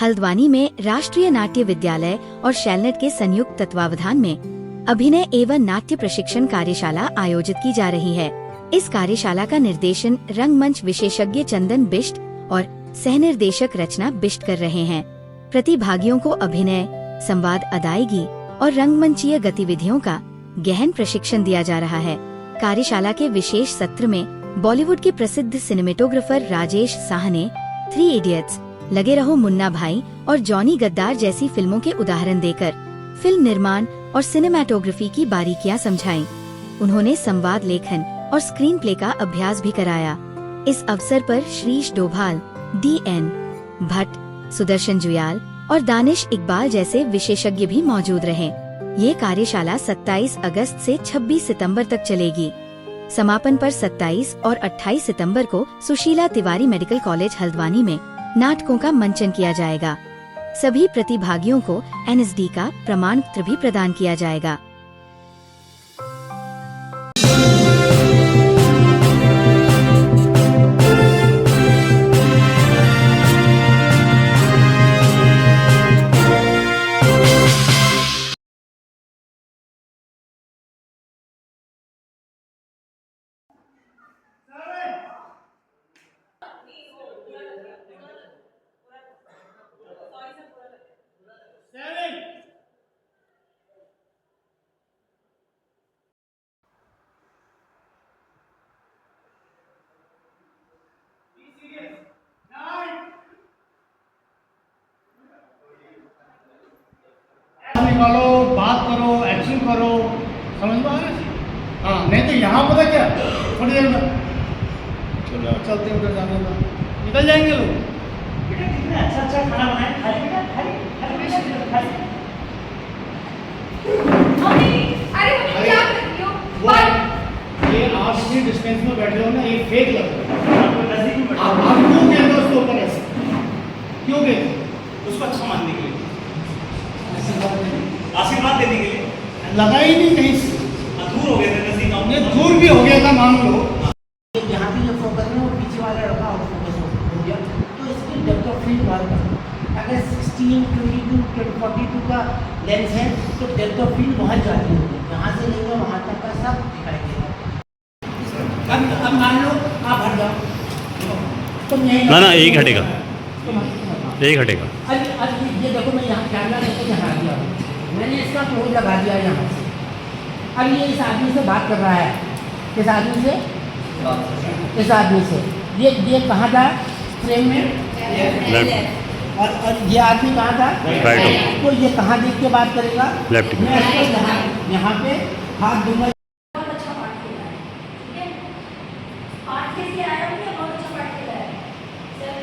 हल्द्वानी में राष्ट्रीय नाट्य विद्यालय और शैलनेट के संयुक्त तत्वावधान में अभिनय एवं नाट्य प्रशिक्षण कार्यशाला आयोजित की जा रही है। इस कार्यशाला का निर्देशन रंगमंच विशेषज्ञ चंदन बिष्ट और सह निर्देशक रचना बिष्ट कर रहे हैं। प्रतिभागियों को अभिनय, संवाद, अदायगी और रंगमंचीय गतिविधियों का गहन प्रशिक्षण दिया जा रहा है। कार्यशाला के विशेष सत्र में बॉलीवुड के प्रसिद्ध सिनेमेटोग्राफर राजेश साह ने 3 इडियट्स, लगे रहो मुन्ना भाई और जॉनी गद्दार जैसी फिल्मों के उदाहरण देकर फिल्म निर्माण और सिनेमेटोग्राफी की बारीकियां समझाईं। उन्होंने संवाद लेखन और स्क्रीन प्ले का अभ्यास भी कराया। इस अवसर पर श्रीश डोभाल, DN भट्ट, सुदर्शन जुयाल और दानिश इकबाल जैसे विशेषज्ञ भी मौजूद रहे। ये कार्यशाला 27 अगस्त से 26 सितंबर तक चलेगी। समापन पर 27 और 28 सितंबर को सुशीला तिवारी मेडिकल कॉलेज हल्द्वानी में नाटकों का मंचन किया जाएगा। सभी प्रतिभागियों को NSD का प्रमाण पत्र भी प्रदान किया जाएगा। निकालो, बात करो, एक्शन करो, समझ में आ रहा है? हाँ, नहीं तो यहाँ पता क्या, थोड़ी देर में चलो चलते हैं उधर जाने में, निकल जाएंगे लोग। बेटा कितना अच्छा अच्छा खाना बनाया, खाली बेटा, खाली खाली। अरे क्या कर रही हो? ये आप इसी डिस्टेंस में बैठे हो ना, ये फेक लग रहा है। आपको नजदीक में बैठा आप क्यों कहते हो उसके ऊपर ऐसे? क्यों कहते? उसको अच्छा मानने के लिए, आशीर्वाद देने के लिए। लगा ही नहीं कहीं से, दूर हो गए थे, नजदीक आओ। ये दूर भी हो गया था मान लो। यहाँ पे जो फोकस है वो पीछे वाला रखा और फोकस हो गया, तो इसकी डेप्थ ऑफ फील्ड बाहर का। अगर 16, 22, 42 का लेंस है तो डेप्थ ऑफ फील्ड बहुत जाती है, यहाँ से लेकर वहाँ तक का सब दिखाई देगा। अब मान लो आप हट जाओ, तुम यहीं ना एक हटेगा, एक हटेगा। अब ये देखो, मैं यहाँ कैमरा लेकर यहाँ आ गया, मैंने इसका क्लोज लगा दिया यहाँ से। अब ये इस आदमी से बात कर रहा है, किस आदमी से? इस आदमी से। ये कहाँ था फ्रेम में? लेफ्ट। और ये आदमी कहाँ था? राइट। तो ये कहाँ देख के बात करेगा? लेफ्ट। मैं इसको यहाँ पे हाथ दूंगा। बहुत अच्छा पाठ खेला है, ठीक है? पाठ खेल के आया हूँ, बहुत अच्छा पाठ खेला है सर।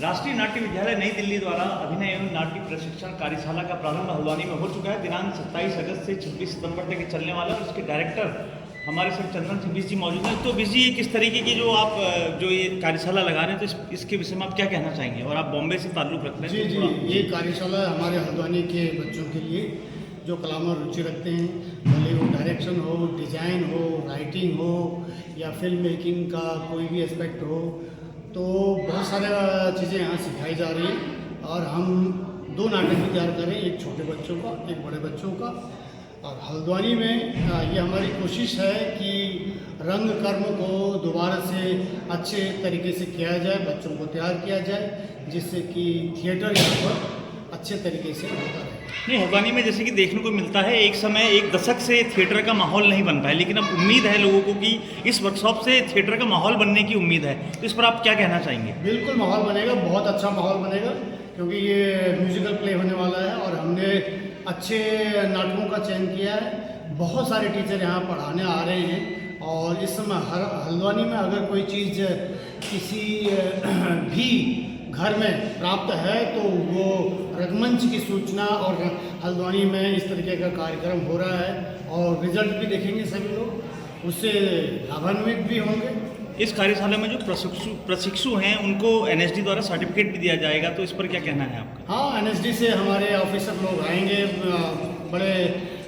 राष्ट्रीय नाट्य विद्यालय नई दिल्ली द्वारा अभिनय एवं नाट्य प्रशिक्षण कार्यशाला का प्रारंभ हल्द्वानी में हो चुका है। दिनांक 27 अगस्त से 26 सितंबर तक ये चलने वाला है और इसके डायरेक्टर हमारे साथ चंदन सिंह बिष्ट जी मौजूद हैं। तो बिष्ट जी, किस तरीके की जो आप जो ये कार्यशाला लगा रहे हैं, तो इसके विषय में आप क्या कहना चाहेंगे? और आप बॉम्बे से ताल्लुक़ रखते हैं। जी जी, ये कार्यशाला हमारे हल्द्वानी के बच्चों के लिए जो कला में रुचि रखते हैं, भले वो डायरेक्शन हो, डिज़ाइन हो, राइटिंग हो या फिल्म मेकिंग का कोई भी एस्पेक्ट हो, तो बहुत सारे चीज़ें यहाँ सिखाई जा रही हैं। और हम 2 नाटक भी तैयार करें, एक छोटे बच्चों का, एक बड़े बच्चों का। और हल्द्वानी में ये हमारी कोशिश है कि रंग कर्म को दोबारा से अच्छे तरीके से किया जाए, बच्चों को तैयार किया जाए, जिससे कि थिएटर यहाँ पर अच्छे तरीके से होता रहे। नहीं, हल्द्वानी में जैसे कि देखने को मिलता है, एक समय 1 दशक से थिएटर का माहौल नहीं बन पाया, लेकिन अब उम्मीद है लोगों को कि इस वर्कशॉप से थिएटर का माहौल बनने की उम्मीद है। तो इस पर आप क्या कहना चाहेंगे? बिल्कुल माहौल बनेगा, बहुत अच्छा माहौल बनेगा, क्योंकि ये म्यूजिकल प्ले होने वाला है और हमने अच्छे नाटकों का चयन किया है। बहुत सारे टीचर यहाँ पढ़ाने आ रहे हैं और इस समय हल्द्वानी में अगर कोई चीज़ किसी भी घर में प्राप्त है तो वो रंगमंच की सूचना, और हल्द्वानी में इस तरीके का कार्यक्रम हो रहा है और रिजल्ट भी देखेंगे सभी लोग, उससे लाभान्वित भी होंगे। इस कार्यशाला में जो प्रशिक्षु हैं उनको NSD द्वारा सर्टिफिकेट भी दिया जाएगा, तो इस पर क्या कहना है आपका? हाँ, NSD से हमारे ऑफिसर लोग आएंगे, बड़े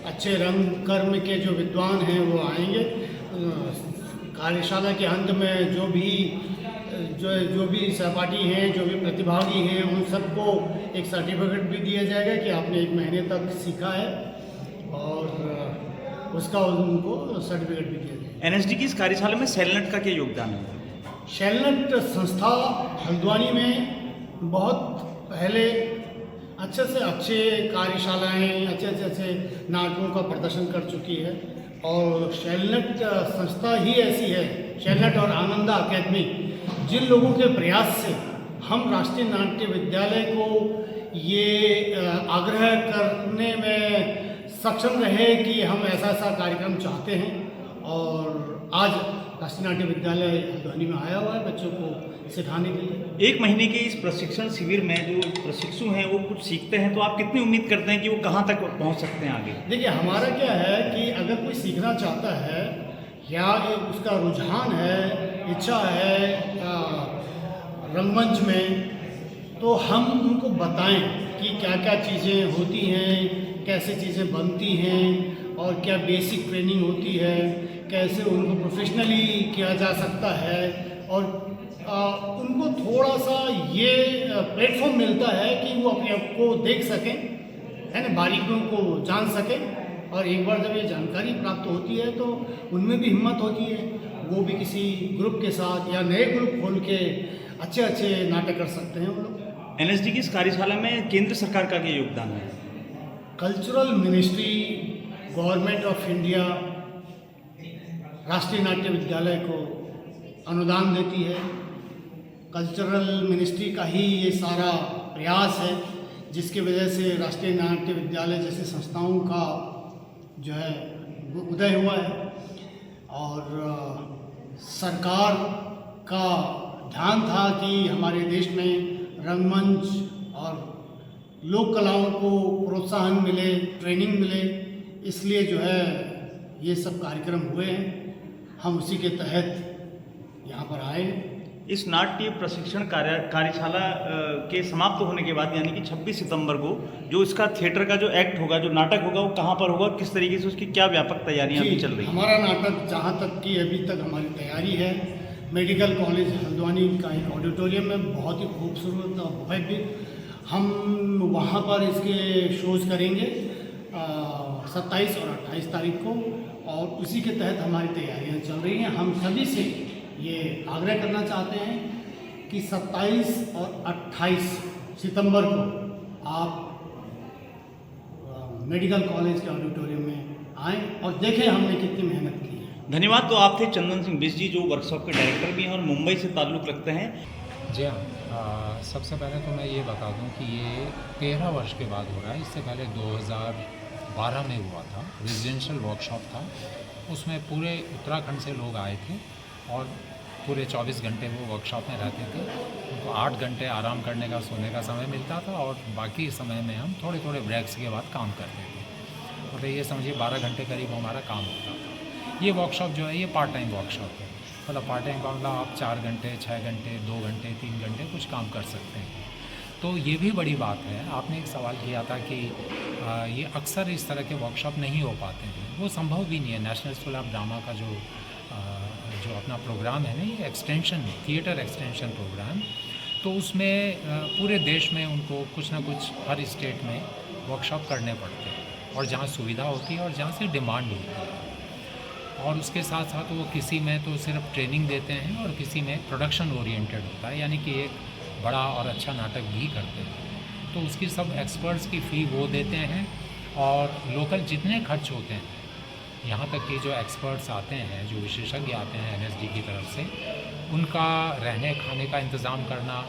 अच्छे रंग कर्म के जो विद्वान हैं वो आएंगे। कार्यशाला के अंत में जो भी जो भी सहपाठी हैं, जो भी प्रतिभागी हैं, उन सबको एक सर्टिफिकेट भी दिया जाएगा कि आपने 1 महीने तक सीखा है, और उसका उनको सर्टिफिकेट भी दिया जाएगा। एनएसडी की इस कार्यशाला में सेलनेट का क्या योगदान है? शेलनेट संस्था हल्द्वानी में बहुत पहले अच्छे से अच्छे कार्यशालाएं, अच्छे नाटकों का प्रदर्शन कर चुकी है, और शेलनेट संस्था ही ऐसी है, शेलनेट और आनंदा अकेडमी, जिन लोगों के प्रयास से हम राष्ट्रीय नाट्य विद्यालय को ये आग्रह करने में सक्षम रहे कि हम ऐसा कार्यक्रम चाहते हैं, और आज राष्ट्रीय नाट्य विद्यालय हल्द्वानी में आया हुआ है बच्चों को सिखाने के लिए। 1 महीने के इस प्रशिक्षण शिविर में जो प्रशिक्षु हैं वो कुछ सीखते हैं, तो आप कितनी उम्मीद करते हैं कि वो कहाँ तक पहुँच सकते हैं आगे? देखिए, हमारा क्या है कि अगर कोई सीखना चाहता है या उसका रुझान है, इच्छा है रंगमंच में, तो हम उनको बताएं कि क्या क्या चीज़ें होती हैं, कैसे चीज़ें बनती हैं, और क्या बेसिक ट्रेनिंग होती है, कैसे उनको प्रोफेशनली किया जा सकता है, और उनको थोड़ा सा ये प्लेटफॉर्म मिलता है कि वो अपने आप को देख सकें, है ना, बारीकियों को जान सकें, और एक बार जब ये जानकारी प्राप्त होती है तो उनमें भी हिम्मत होती है, वो भी किसी ग्रुप के साथ या नए ग्रुप खोल के अच्छे नाटक कर सकते हैं वो लोग। एनएसडी की इस कार्यशाला में केंद्र सरकार का क्या योगदान है? Cultural ministry, government of India राष्ट्रीय नाट्य विद्यालय को अनुदान देती है। कल्चरल मिनिस्ट्री का ही ये सारा प्रयास है, जिसकी वजह से राष्ट्रीय नाट्य विद्यालय जैसी संस्थाओं का जो है उदय हुआ है, और सरकार का ध्यान था कि हमारे देश में रंगमंच और लोक कलाओं को प्रोत्साहन मिले, ट्रेनिंग मिले, इसलिए जो है ये सब कार्यक्रम हुए हैं। हम उसी के तहत यहाँ पर आए। इस नाट्य प्रशिक्षण कार्यशाला के समाप्त होने के बाद यानी कि 26 सितंबर को जो इसका थिएटर का जो एक्ट होगा, जो नाटक होगा, वो कहाँ पर होगा, किस तरीके से उसकी क्या व्यापक तैयारियाँ अभी चल रही हैं? हमारा नाटक जहाँ तक कि अभी तक हमारी तैयारी है, मेडिकल कॉलेज हल्द्वानी का एक ऑडिटोरियम में बहुत ही खूबसूरत और भव्य, हम वहाँ पर इसके शोज़ करेंगे 27 और 28 तारीख को, और उसी के तहत हमारी तैयारियां चल रही हैं। हम सभी से ये आग्रह करना चाहते हैं कि 27 और 28 सितंबर को आप मेडिकल कॉलेज के ऑडिटोरियम में आएँ और देखें हमने कितनी मेहनत की है। धन्यवाद। तो आप थे चंदन सिंह बिष्ट जी, जो वर्कशॉप के डायरेक्टर भी हैं और मुंबई से ताल्लुक़ रखते हैं। जी हाँ, सबसे पहले तो मैं ये बता दूं कि ये 13 वर्ष के बाद हो रहा है। इससे पहले 2012 में हुआ था, रेजिडेंशियल वर्कशॉप था, उसमें पूरे उत्तराखंड से लोग आए थे और पूरे 24 घंटे वो वर्कशॉप में रहते थे। उनको 8 घंटे आराम करने का, सोने का समय मिलता था, और बाकी समय में हम थोड़े थोड़े ब्रेक्स के बाद काम करते थे। और ये समझिए 12 घंटे करीब हमारा काम होता था। ये वर्कशॉप जो है ये पार्ट टाइम वर्कशॉप है, मतलब पार्ट टाइम का मतलब आप 4 घंटे, 6 घंटे, 2 घंटे, 3 घंटे कुछ काम कर सकते हैं। तो ये भी बड़ी बात है। आपने एक सवाल किया था कि ये अक्सर इस तरह के वर्कशॉप नहीं हो पाते हैं, वो संभव भी नहीं है। नेशनल स्कूल ऑफ ड्रामा का जो अपना प्रोग्राम है ना, ये एक्सटेंशन, थिएटर एक्सटेंशन प्रोग्राम, तो उसमें पूरे देश में उनको कुछ ना कुछ हर स्टेट में वर्कशॉप करने पड़ते हैं, और जहाँ सुविधा होती है और जहाँ से डिमांड होती है। और उसके साथ साथ वो किसी में तो सिर्फ ट्रेनिंग देते हैं और किसी में प्रोडक्शन ओरिएंटेड होता है, यानी कि एक बड़ा और अच्छा नाटक भी करते हैं। तो उसकी सब एक्सपर्ट्स की फ़ी वो देते हैं, और लोकल जितने खर्च होते हैं, यहाँ तक कि जो एक्सपर्ट्स आते हैं, जो विशेषज्ञ आते हैं एनएसडी की तरफ से, उनका रहने खाने का इंतज़ाम करना,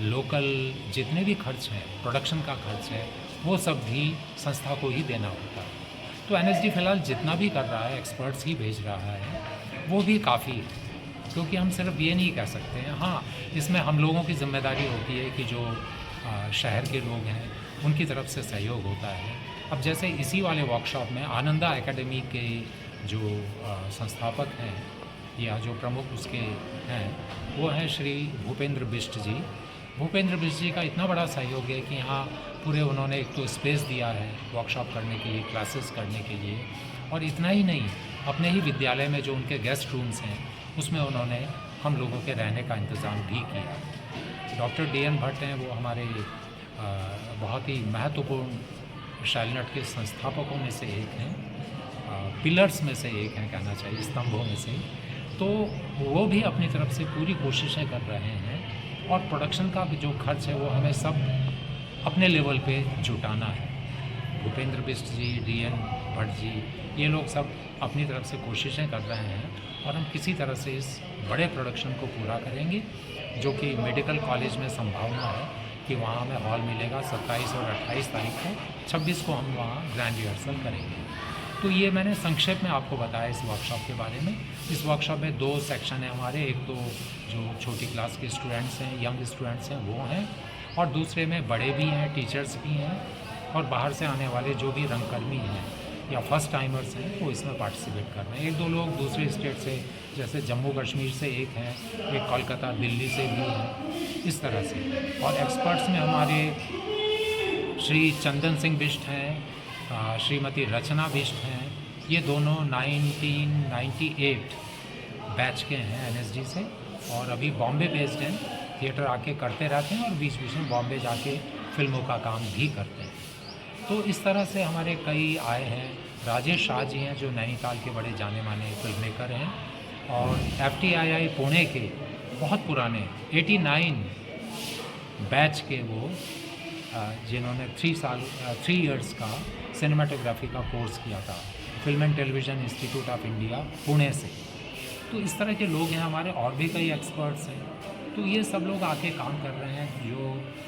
लोकल जितने भी खर्च हैं, प्रोडक्शन का खर्च है, वो सब भी संस्था को ही देना होता है। तो एनएसडी फ़िलहाल जितना भी कर रहा है, एक्सपर्ट्स ही भेज रहा है, वो भी काफ़ी है, क्योंकि हम सिर्फ ये नहीं कह सकते हैं। हाँ, इसमें हम लोगों की जिम्मेदारी होती है कि जो शहर के लोग हैं उनकी तरफ से सहयोग होता है। अब जैसे इसी वाले वर्कशॉप में आनंदा एकेडमी के जो संस्थापक हैं या जो प्रमुख उसके हैं, वो हैं श्री भूपेंद्र बिष्ट जी। भूपेंद्र बिष्ट जी का इतना बड़ा सहयोग है कि यहाँ पूरे उन्होंने एक तो स्पेस दिया है वर्कशॉप करने के लिए, क्लासेस करने के लिए, और इतना ही नहीं, अपने ही विद्यालय में जो उनके गेस्ट रूम्स हैं उसमें उन्होंने हम लोगों के रहने का इंतज़ाम भी किया। डॉक्टर DN भट्ट हैं, वो हमारे बहुत ही महत्वपूर्ण शैलनट के संस्थापकों में से एक हैं, पिलर्स में से एक हैं कहना चाहिए, स्तंभों में से। तो वो भी अपनी तरफ से पूरी कोशिशें कर रहे हैं और प्रोडक्शन का जो खर्च है वो हमें सब अपने लेवल पे जुटाना है। भूपेंद्र बिष्ट जी, DN भट्ट जी, ये लोग सब अपनी तरफ से कोशिशें कर रहे हैं और हम किसी तरह से इस बड़े प्रोडक्शन को पूरा करेंगे, जो कि मेडिकल कॉलेज में संभावना है कि वहाँ हमें हॉल मिलेगा 27 और 28 तारीख को। 26 को हम वहाँ ग्रैंड रिहर्सल करेंगे। तो ये मैंने संक्षेप में आपको बताया इस वर्कशॉप के बारे में। इस वर्कशॉप में 2 सेक्शन हैं हमारे, एक तो जो छोटी क्लास के स्टूडेंट्स हैं, यंग स्टूडेंट्स हैं, वो हैं, और दूसरे में बड़े भी हैं, टीचर्स भी हैं, और बाहर से आने वाले जो भी रंगकर्मी हैं या फर्स्ट टाइमर्स हैं वो इसमें पार्टिसिपेट कर रहे हैं। 1-2 लोग दूसरे स्टेट से, जैसे जम्मू कश्मीर से एक हैं, एक कोलकाता दिल्ली से भी हैं, इस तरह से। और एक्सपर्ट्स में हमारे श्री चंदन सिंह बिष्ट हैं, श्रीमती रचना बिष्ट हैं। ये दोनों 1998 बैच के हैं NSD से, और अभी बॉम्बे बेस्ड हैं, थिएटर आके करते रहते हैं और बीच बीच में बॉम्बे जाके फिल्मों का काम भी करते हैं। तो इस तरह से हमारे कई आए हैं। राजेश शाह जी हैं जो नैनीताल के बड़े जाने माने फिल्म मेकर हैं, और FTII पुणे के बहुत पुराने 89 बैच के वो, जिन्होंने 3 इयर्स का सिनेमाटोग्राफी का कोर्स किया था film and television institute of India Pune से। तो इस तरह के लोग हैं हमारे, और भी कई एक्सपर्ट्स हैं। तो ये सब लोग आके काम कर रहे हैं, जो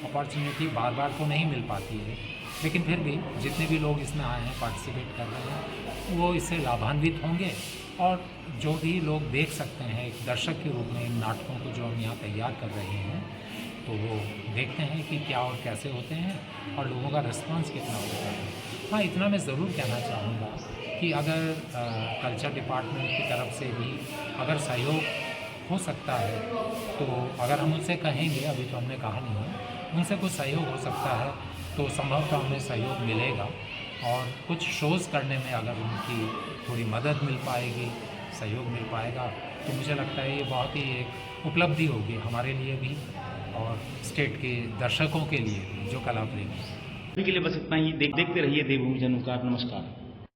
अपॉर्चुनिटी बार बार तो नहीं मिल पाती है, लेकिन फिर भी जितने भी लोग इसमें आए हैं, पार्टिसिपेट कर रहे हैं, वो इससे लाभान्वित होंगे। और जो भी लोग देख सकते हैं एक दर्शक के रूप में इन नाटकों को जो हम यहाँ तैयार कर रहे हैं, तो वो देखते हैं कि क्या और कैसे होते हैं और लोगों का रिस्पांस कितना होता है। हाँ, इतना मैं ज़रूर कहना चाहूँगा कि अगर कल्चर डिपार्टमेंट की तरफ से भी अगर सहयोग हो सकता है, तो अगर हम उनसे कहेंगे, अभी तो हमने कहा नहीं है, उनसे कुछ सहयोग हो सकता है तो संभवतः हमें सहयोग मिलेगा। और कुछ शोज़ करने में अगर उनकी थोड़ी मदद मिल पाएगी, सहयोग मिल पाएगा, तो मुझे लगता है ये बहुत ही एक उपलब्धि होगी हमारे लिए भी और स्टेट के दर्शकों के लिए भी, जो कला प्रेमी। अभी के लिए बस इतना ही। देखते रहिए देवभूमि जनुकार। नमस्कार।